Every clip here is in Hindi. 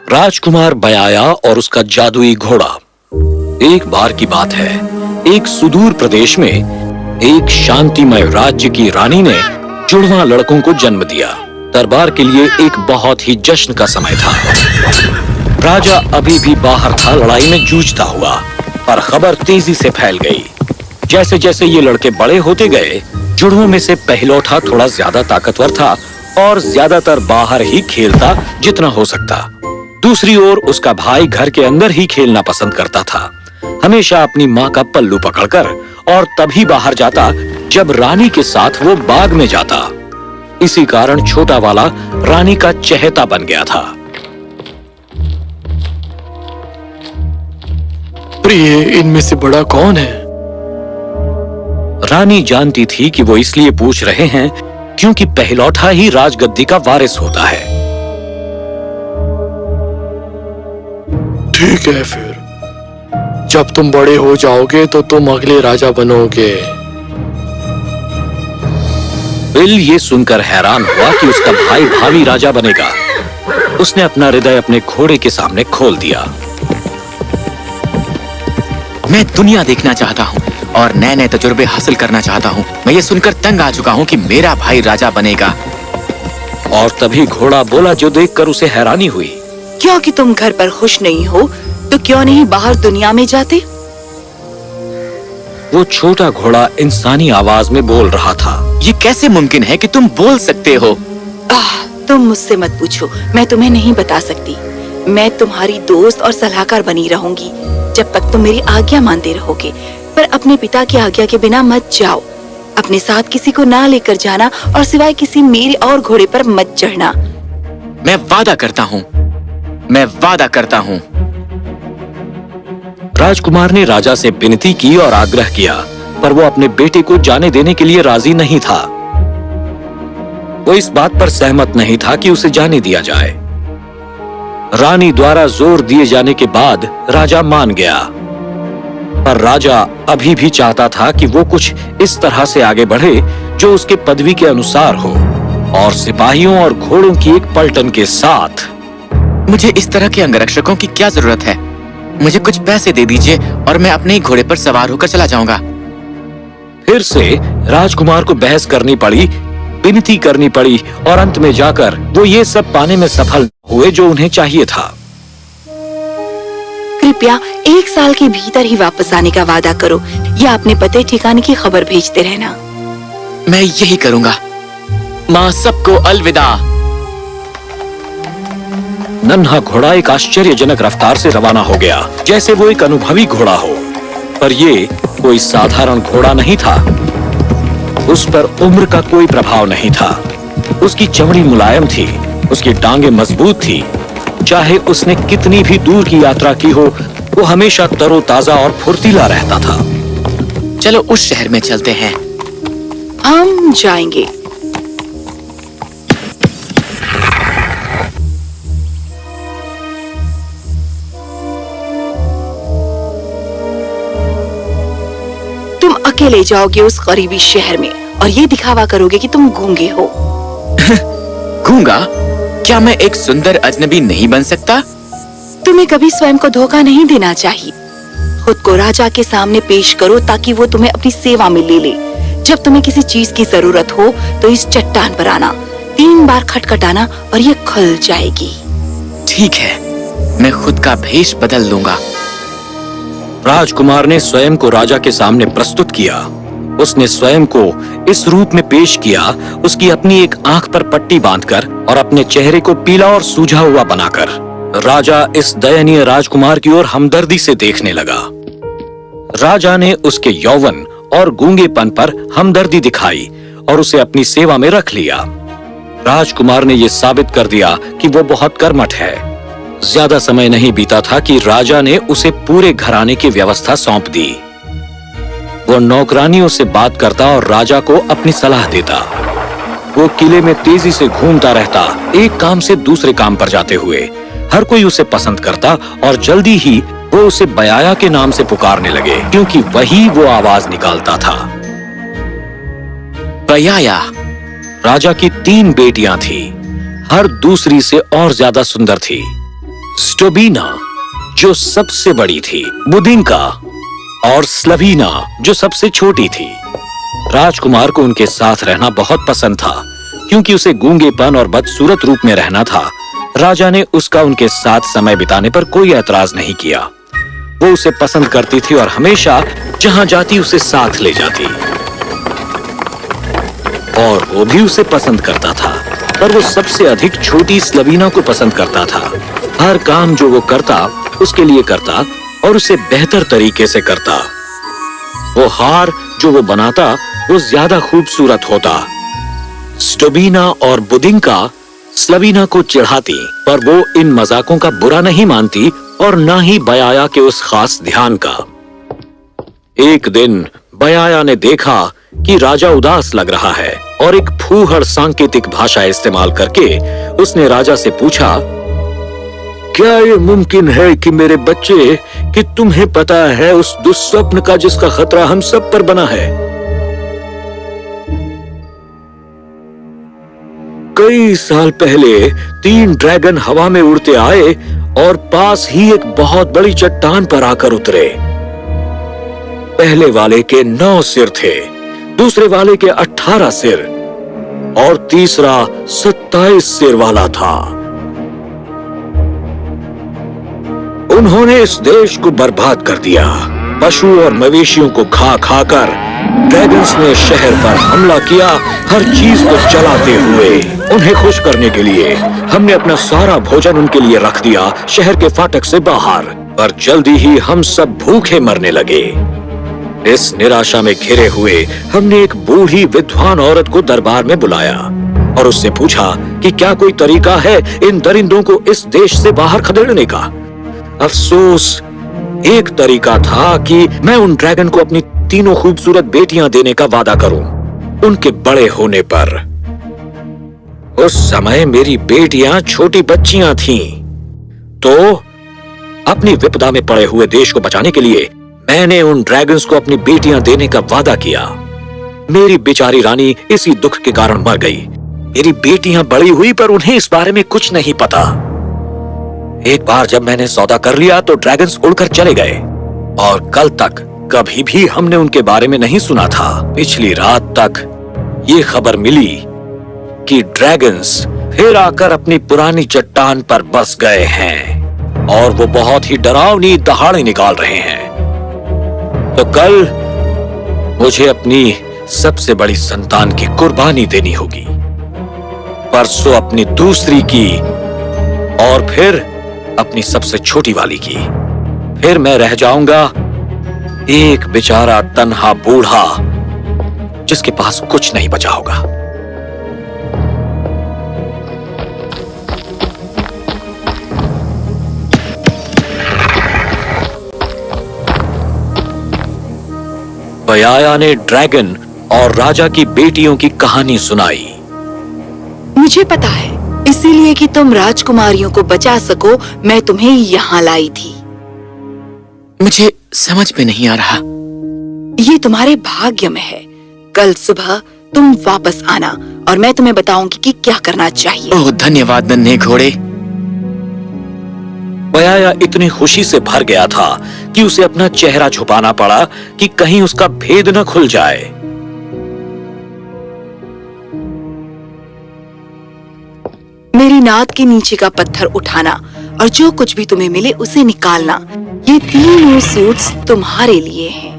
राजकुमार बयाया और उसका जादुई घोड़ा। एक बार की बात है, एक सुदूर प्रदेश में एक शांतिमय राज्य की रानी ने जुड़वा लड़कों को जन्म दिया। दरबार के लिए एक बहुत ही जश्न का समय था। राजा अभी भी बाहर था, लड़ाई में जूझता हुआ, पर खबर तेजी से फैल गई। जैसे जैसे ये लड़के बड़े होते गए, जुड़वों में से पहलौठा थोड़ा ज्यादा ताकतवर था और ज्यादातर बाहर ही खेलता जितना हो सकता। दूसरी ओर उसका भाई घर के अंदर ही खेलना पसंद करता था, हमेशा अपनी माँ का पल्लू पकड़कर, और तभी बाहर जाता जब रानी के साथ वो बाग में जाता। इसी कारण छोटा वाला रानी का चहेता बन गया था। प्रिय, इनमें से बड़ा कौन है? रानी जानती थी कि वो इसलिए पूछ रहे हैं क्योंकि पहलौठा ही राजगद्दी का वारिस होता है। ठीक है, फिर जब तुम बड़े हो जाओगे तो तुम अगले राजा बनोगे। बिल ये सुनकर हैरान हुआ कि उसका भाई भावी राजा बनेगा। उसने अपना हृदय अपने घोड़े के सामने खोल दिया। मैं दुनिया देखना चाहता हूँ और नए नए तजुर्बे हासिल करना चाहता हूँ। मैं ये सुनकर तंग आ चुका हूँ कि मेरा भाई राजा बनेगा। और तभी घोड़ा बोला, जो देखकर उसे हैरानी हुई। क्योंकि तुम घर पर खुश नहीं हो तो क्यों नहीं बाहर दुनिया में जाते? वो छोटा घोड़ा इंसानी आवाज में बोल रहा था। ये कैसे मुमकिन है कि तुम बोल सकते हो? तुम मुझसे मत पूछो, मैं तुम्हें नहीं बता सकती। मैं तुम्हारी दोस्त और सलाहकार बनी रहूंगी जब तक तुम मेरी आज्ञा मानते रहोगे। पर अपने पिता की आज्ञा के बिना मत जाओ। अपने साथ किसी को ना लेकर जाना और सिवाय किसी मेरे और घोड़े पर मत चढ़ना। मैं वादा करता हूँ, मैं वादा करता हूँ। राजकुमार ने राजा से विनती की और आग्रह किया, पर वो अपने बेटे को जाने देने के लिए राजी नहीं था। वो इस बात पर सहमत नहीं था कि उसे जाने दिया जाए। रानी द्वारा जोर दिए जाने के बाद राजा मान गया, पर राजा अभी भी चाहता था कि वो कुछ इस तरह से आगे बढ़े जो उसके पदवी के अनुसार हो, और सिपाहियों और घोड़ों की एक पलटन के साथ। मुझे इस तरह के अंगरक्षकों की क्या जरूरत है? मुझे कुछ पैसे दे दीजिए और मैं अपने ही घोड़े पर सवार होकर चला जाऊंगा। फिर से राजकुमार को बहस करनी पड़ी, विनती करनी पड़ी, और अंत में जाकर वो ये सब पाने में सफल हुए जो उन्हें चाहिए था। कृपया 1 साल के भीतर ही वापस आने का वादा करो या अपने पते ठिकाने की खबर भेजते रहना। मैं यही करूंगा। माँ, सबको अलविदा। नन्हा घोड़ा एक आश्चर्यजनक रफ्तार से रवाना हो गया, जैसे वो एक अनुभवी घोड़ा हो। पर ये कोई साधारण घोड़ा नहीं था। उस पर उम्र का कोई प्रभाव नहीं था। उसकी चमड़ी मुलायम थी, उसकी टांगे मजबूत थी। चाहे उसने कितनी भी दूर की यात्रा की हो, वो हमेशा तरोताजा और फुर्तीला रहता था। चलो उस शहर में चलते हैं। हम जाएंगे। तुम अकेले जाओगे उस गरीबी शहर में और ये दिखावा करोगे कि तुम गूंगे हो। गूंगा? क्या मैं एक सुंदर अजनबी नहीं बन सकता? तुम्हें कभी स्वयं को धोखा नहीं देना चाहिए। खुद को राजा के सामने पेश करो ताकि वो तुम्हें अपनी सेवा में ले ले। जब तुम्हें किसी चीज की जरूरत हो तो इस चट्टान पर आना, 3 बार खटखटाना और ये खुल जाएगी। ठीक है, मैं खुद का भेष बदल लूंगा। राजकुमार ने स्वयं को राजा के सामने प्रस्तुत किया। उसने स्वयं को इस रूप में पेश किया, उसकी अपनी एक आंख पर पट्टी बांधकर और अपने चेहरे को पीला और सूझा हुआ बनाकर। राजा इस दयनीय राजकुमार की ओर हमदर्दी से देखने लगा। राजा ने उसके यौवन और गूंगेपन पर हमदर्दी दिखाई और उसे अपनी सेवा में रख लिया। राजकुमार ने यह साबित कर दिया कि वो बहुत कर्मठ है। ज्यादा समय नहीं बीता था कि राजा ने उसे पूरे घराने की व्यवस्था सौंप दी। वो नौकरानियों से बात करता और राजा को अपनी सलाह देता। वो किले में तेजी से घूमता रहता, एक काम से दूसरे काम पर जाते हुए। हर कोई उसे पसंद करता और जल्दी ही वो उसे बयाया के नाम से पुकारने लगे, क्योंकि वही वो आवाज निकालता था। बयाया। राजा की 3 बेटियां थी, हर दूसरी से और ज्यादा सुंदर थी। स्टोबीना जो सबसे बड़ी थी, बुदिंका और स्लवीना जो सबसे छोटी थी। राजकुमार को उनके साथ रहना बहुत पसंद था, क्योंकि उसे गूंगेपन और बदसूरत रूप में रहना था। राजा ने उसका उनके साथ समय बिताने पर कोई ऐतराज नहीं किया। वो उसे पसंद करती थी और हमेशा जहां जाती उसे साथ ले जाती, और वो भी उसे पसंद करता था। पर वो सबसे अधिक छोटी स्लवीना को पसंद करता था। हर काम जो वो करता उसके लिए करता और उसे बेहतर तरीके से करता। वो हार जो वो बनाता वो ज्यादा खूबसूरत होता। स्टोबीना और बुदिंका स्लवीना को चिढ़ाती, पर वो इन मजाकों का बुरा नहीं मानती और ना ही बयाया के उस खास ध्यान का। एक दिन बयाया ने देखा कि राजा उदास लग रहा है और एक फूहड़ सांकेतिक भाषा इस्तेमाल करके उसने राजा से पूछा, क्या ये मुमकिन है कि मेरे बच्चे, कि तुम्हें पता है उस दुस्वप्न का जिसका खतरा हम सब पर बना है? कई साल पहले 3 ड्रैगन हवा में उड़ते आए और पास ही एक बहुत बड़ी चट्टान पर आकर उतरे। पहले वाले के 9 सिर थे, दूसरे वाले के 18 सिर और तीसरा 27 सिर वाला था। उन्होंने इस देश को बर्बाद कर दिया। पशु और मवेशियों को खा खाकर ड्रैगन्स ने शहर पर हमला किया, हर चीज को जलाते हुए। उन्हें खुश करने के लिए हमने अपना सारा भोजन उनके लिए रख दिया शहर के फाटक से बाहर, पर जल्दी ही हम सब भूखे मरने लगे। इस निराशा में घिरे हुए हमने एक बूढ़ी विद्वान औरत को दरबार में बुलाया और उससे पूछा कि क्या कोई तरीका है इन दरिंदों को इस देश से बाहर खदेड़ने का। अफसोस, एक तरीका था कि मैं उन ड्रैगन को अपनी 3 खूबसूरत बेटियां देने का वादा करूं उनके बड़े होने पर। उस समय मेरी बेटियां छोटी बच्चियां थीं, तो अपनी विपदा में पड़े हुए देश को बचाने के लिए मैंने उन ड्रैगन्स को अपनी बेटियां देने का वादा किया। मेरी बेचारी रानी इसी दुख के कारण मर गई। मेरी बेटियां बड़ी हुई पर उन्हें इस बारे में कुछ नहीं पता। एक बार जब मैंने सौदा कर लिया तो ड्रैगन्स उड़कर चले गए और कल तक कभी भी हमने उनके बारे में नहीं सुना था। पिछली रात तक ये खबर मिली कि ड्रैगन्स फिर आकर अपनी पुरानी चट्टान पर बस गए हैं और वो बहुत ही डरावनी दहाड़े निकाल रहे हैं। तो कल मुझे अपनी सबसे बड़ी संतान की कुर्बानी देनी होगी, परसों अपनी दूसरी की और फिर अपनी सबसे छोटी वाली की। फिर मैं रह जाऊंगा एक बेचारा तन्हा बूढ़ा जिसके पास कुछ नहीं बचा होगा। बयाया ने ड्रैगन और राजा की बेटियों की कहानी सुनाई। मुझे पता है, इसीलिए कि तुम राजकुमारियों को बचा सको मैं तुम्हें यहाँ लाई थी। मुझे समझ में नहीं आ रहा। ये तुम्हारे भाग्य में है। कल सुबह तुम वापस आना और मैं तुम्हें बताऊंगी कि क्या करना चाहिए। ओह, धन्यवाद नन्हे घोड़े। बयाया इतनी खुशी से भर गया था कि उसे अपना चेहरा छुपाना पड़ा कि कहीं उसका भेद न खुल जाए। मेरी नाद के नीचे का पत्थर उठाना और जो कुछ भी तुम्हें मिले उसे निकालना। ये 3 सूट्स तुम्हारे लिए हैं,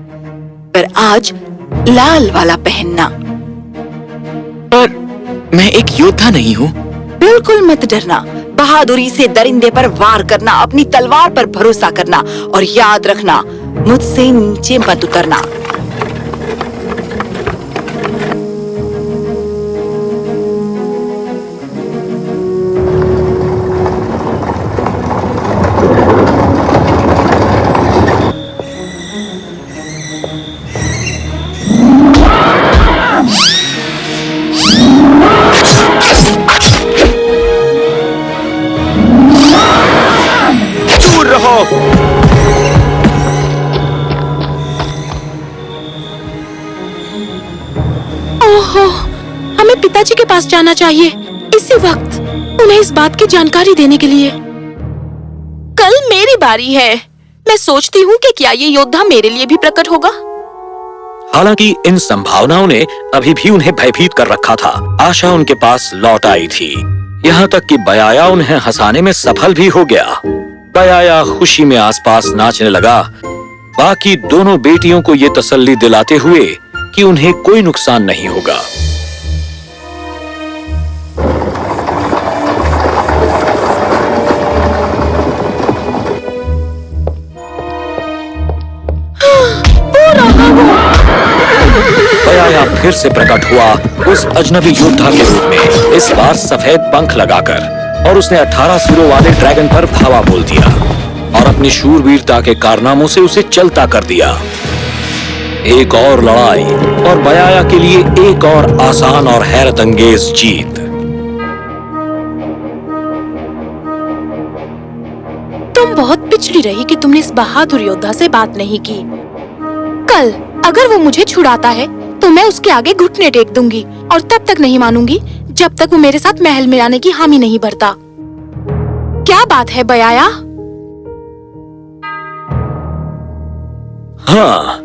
पर आज लाल वाला पहनना। पर मैं एक योद्धा नहीं हूँ। बिल्कुल मत डरना। बहादुरी से दरिंदे पर वार करना, अपनी तलवार पर भरोसा करना और याद रखना, मुझसे नीचे मत उतरना। ओहो, हमें पिताजी के पास जाना चाहिए इसी वक्त, उन्हें इस बात की जानकारी देने के लिए। कल मेरी बारी है। मैं सोचती हूँ कि क्या ये योद्धा मेरे लिए भी प्रकट होगा। हालांकि इन संभावनाओं ने अभी भी उन्हें भयभीत कर रखा था। आशा उनके पास लौट आई थी, यहाँ तक कि बयाया उन्हें हंसाने में सफल भी हो गया। बयाया खुशी में आसपास नाचने लगा, बाकी दोनों बेटियों को ये तसल्ली दिलाते हुए कि उन्हें कोई नुकसान नहीं होगा। बयाया फिर से प्रकट हुआ उस अजनबी योद्धा के रूप में, इस बार सफेद पंख लगाकर, और उसने 18 सिरों वाले ड्रैगन पर धावा बोल दिया और अपनी शूरवीरता के कारनामों से उसे चलता कर दिया। एक और लड़ाई और बयाया के लिए एक और आसान और हैरत अंगेज जीत। तुम बहुत पिछड़ी रही कि तुमने इस बहादुर योद्धा से बात नहीं की। कल अगर वो मुझे छुड़ाता है तो मैं उसके आगे घुटने टेक दूंगी, और तब तक नहीं मानूंगी जब तक वो मेरे साथ महल में आने की हामी नहीं भरता। क्या बात है बयाया? हाँ,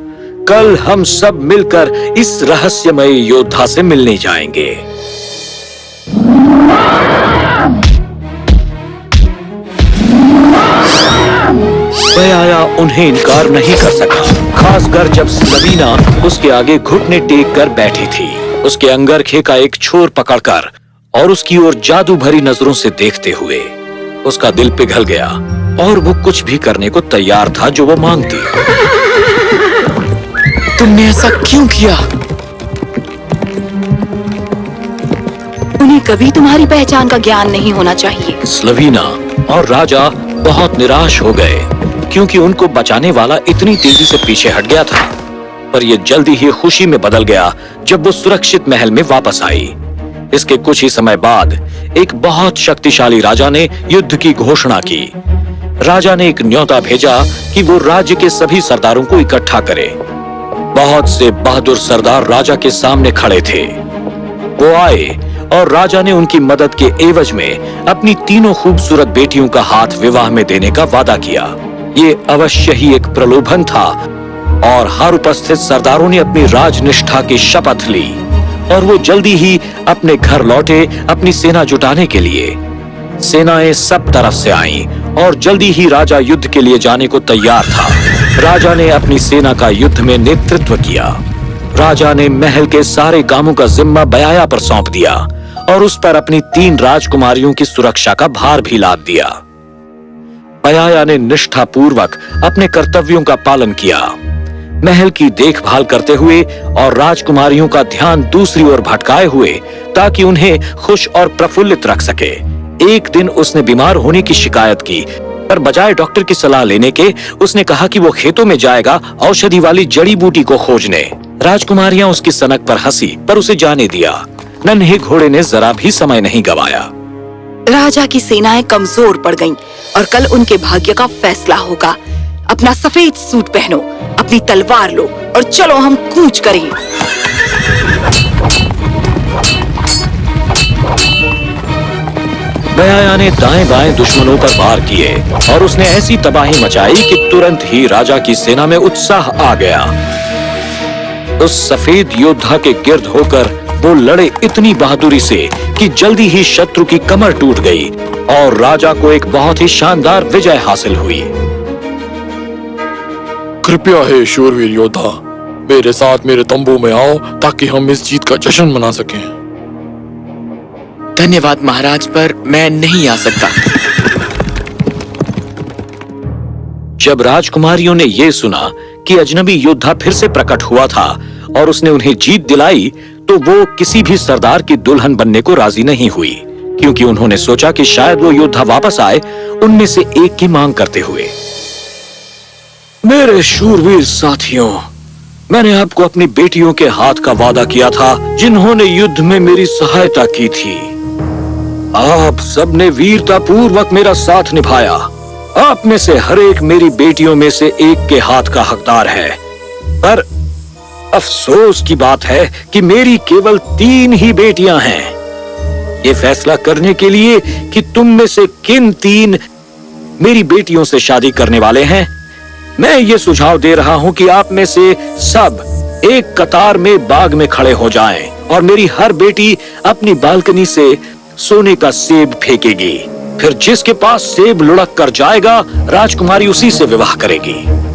कल हम सब मिलकर इस रहस्यमय योद्धा से मिलने जाएंगे। बयाया उन्हें इनकार नहीं कर सका, खासकर जब स्लवीना उसके आगे घुटने टेक कर बैठी थी, उसके अंगरखे का एक छोर पकड़कर और उसकी ओर जादू भरी नजरों से देखते हुए। उसका दिल पिघल गया और वो कुछ भी करने को तैयार था जो वो मांगती। तुमने ऐसा क्यों किया? उन्हें कभी तुम्हारी पहचान का ज्ञान नहीं होना चाहिए। स्लवीना और राजा बहुत निराश हो गए क्योंकि उनको बचाने वाला इतनी तेजी से पीछे हट गया था, पर यह जल्दी ही खुशी में बदल गया जब वो सुरक्षित महल में वापस आई। इसके कुछ ही समय बाद एक बहुत शक्तिशाली राजा ने युद्ध की घोषणा की। राजा ने एक न्योता भेजा कि वो राज्य के सभी सरदारों को इकट्ठा करे। बहुत से बहादुर सरदार राजा के सामने खड़े थे। वो आए और राजा ने उनकी मदद के एवज में अपनी तीनों खूबसूरत बेटियों का हाथ विवाह में देने का वादा किया। ये अवश्य ही एक प्रलोभन था और हर उपस्थित सरदारों ने अपनी राजनिष्ठा की शपथ ली और वो जल्दी ही अपने घर लौटे अपनी सेना जुटाने के लिए। सेनाएं सब तरफ से आईं और जल्दी ही राजा युद्ध के लिए जाने को तैयार था। राजा ने अपनी सेना का युद्ध में नेतृत्व किया। राजा ने महल के सारे कामों का जिम्मा बयाया पर सौंप दिया और उस पर अपनी 3 राजकुमारियों की सुरक्षा का भार भी लाद दिया। बयाया ने निष्ठापूर्वक अपने कर्तव्यों का पालन किया, महल की देखभाल करते हुए और राजकुमारियों का ध्यान दूसरी ओर भटकाए हुए ताकि उन्हें खुश और प्रफुल्लित रख सके। एक दिन उसने बीमार होने की शिकायत की, पर बजाय डॉक्टर की सलाह लेने के उसने कहा कि वो खेतों में जाएगा औषधि वाली जड़ी बूटी को खोजने। राजकुमारियां उसकी सनक पर हंसी पर उसे जाने दिया। नन्हे घोड़े ने जरा भी समय नहीं गवाया। राजा की सेनाएं कमजोर पड़ गईं और कल उनके भाग्य का फैसला होगा। अपना सफेद सूट पहनो, अपनी तलवार लो और चलो हम कूच करें। बयाया ने दाएं बाएं दुश्मनों पर वार किए और उसने ऐसी तबाही मचाई कि तुरंत ही राजा की सेना में उत्साह आ गया। उस सफेद योद्धा के गिर्द होकर वो लड़े इतनी बहादुरी से कि जल्दी ही शत्रु की कमर टूट गई और राजा को एक बहुत ही शानदार विजय हासिल हुई। कृपया हे शूरवीर योद्धा, मेरे साथ मेरे तंबू में आओ ताकि हम इस जीत का जश्न मना सकें। धन्यवाद महाराज, पर मैं नहीं आ सकता। जब राजकुमारियों ने यह सुना कि अजनबी योद्धा फिर से प्रकट हुआ था और उसने उन्हें जीत दिलाई, तो वो किसी भी सरदार की दुल्हन बनने को राजी नहीं हुई, क्योंकि उन्होंने सोचा कि शायद वो योद्धा वापस आए उनमें से एक की मांग करते हुए। मेरे शूरवीर साथियों, मैंने आपको अपनी बेटियों के हाथ का वादा किया था जिन्होंने युद्ध में मेरी सहायता की थी। आप सबने वीरता पूर्वक मेरा साथ निभाया। आप में से हर एक मेरी बेटियों में से एक के हाथ का हकदार है, पर अफसोस की बात है कि मेरी केवल 3 ही बेटियां हैं। ये फैसला करने के लिए कि तुम में से किन 3 मेरी बेटियों से शादी करने वाले हैं, मैं ये सुझाव दे रहा हूं कि आप में से सब एक कतार में बाग में खड़े हो जाएं और मेरी हर बेटी अपनी बालकनी से सोने का सेब फेंकेगी। फिर जिसके पास सेब लुढ़क कर जाएगा, राजकुमारी उसी से विवाह करेगी।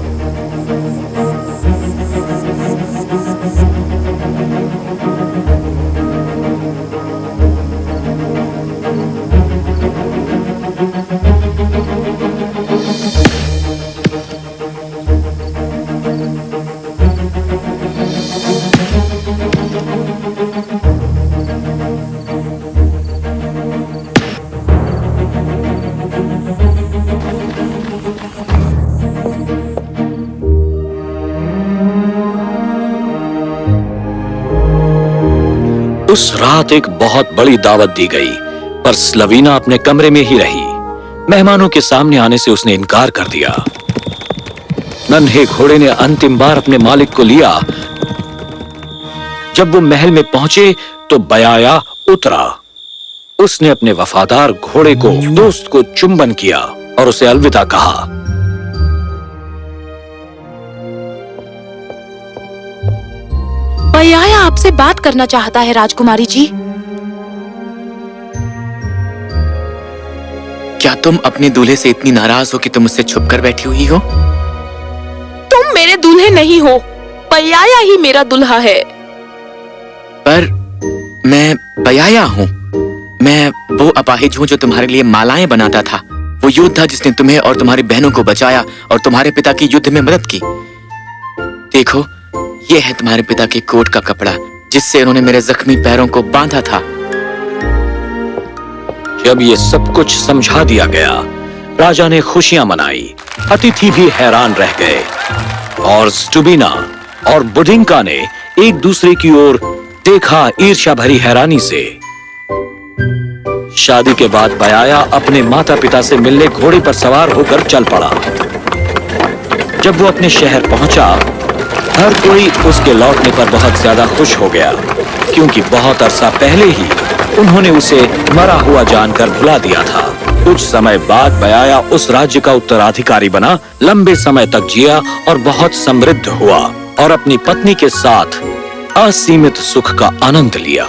उस रात एक बहुत बड़ी दावत दी गई, पर स्लवीना अपने कमरे में ही रही। मेहमानों के सामने आने से उसने इनकार कर दिया। नन्हे घोड़े ने अंतिम बार अपने मालिक को लिया। जब वो महल में पहुंचे तो बयाया उतरा। उसने अपने वफादार घोड़े को, दोस्त को चुंबन किया और उसे अलविदा कहा। बयाया आपसे बात करना चाहता है राजकुमारी जी। क्या तुम अपने दूल्हे से इतनी नाराज हो कि तुम उससे छुप कर बैठी हुई हो? तुम मेरे दूल्हे नहीं हो, बयाया ही मेरा दुल्हा है। पर मैं बयाया हूँ। मैं वो अपाहिज हूँ जो तुम्हारे लिए मालाएं बनाता था, वो योद्धा जिसने तुम्हें और तुम्हारी बहनों को बचाया और तुम्हारे पिता की युद्ध में मदद की। देखो, ये है तुम्हारे पिता के कोट का कपड़ा जिससे उन्होंने मेरे जख्मी पैरों को बांधा था। जब ये सब कुछ समझा दिया गया, राजा ने खुशियां मनाई। अतिथि भी हैरान रह गए और स्टुबिना और बुडिंका ने एक दूसरे की ओर देखा ईर्ष्या भरी हैरानी से। शादी के बाद बयाया अपने माता पिता से मिलने घोड़े पर सवार होकर चल पड़ा। जब वो अपने शहर पहुंचा, हर कोई उसके लौटने पर बहुत ज्यादा खुश हो गया, क्योंकि बहुत अरसा पहले ही उन्होंने उसे मरा हुआ जानकर भुला दिया था। कुछ समय बाद बयाया उस राज्य का उत्तराधिकारी बना, लंबे समय तक जिया और बहुत समृद्ध हुआ और अपनी पत्नी के साथ असीमित सुख का आनंद लिया।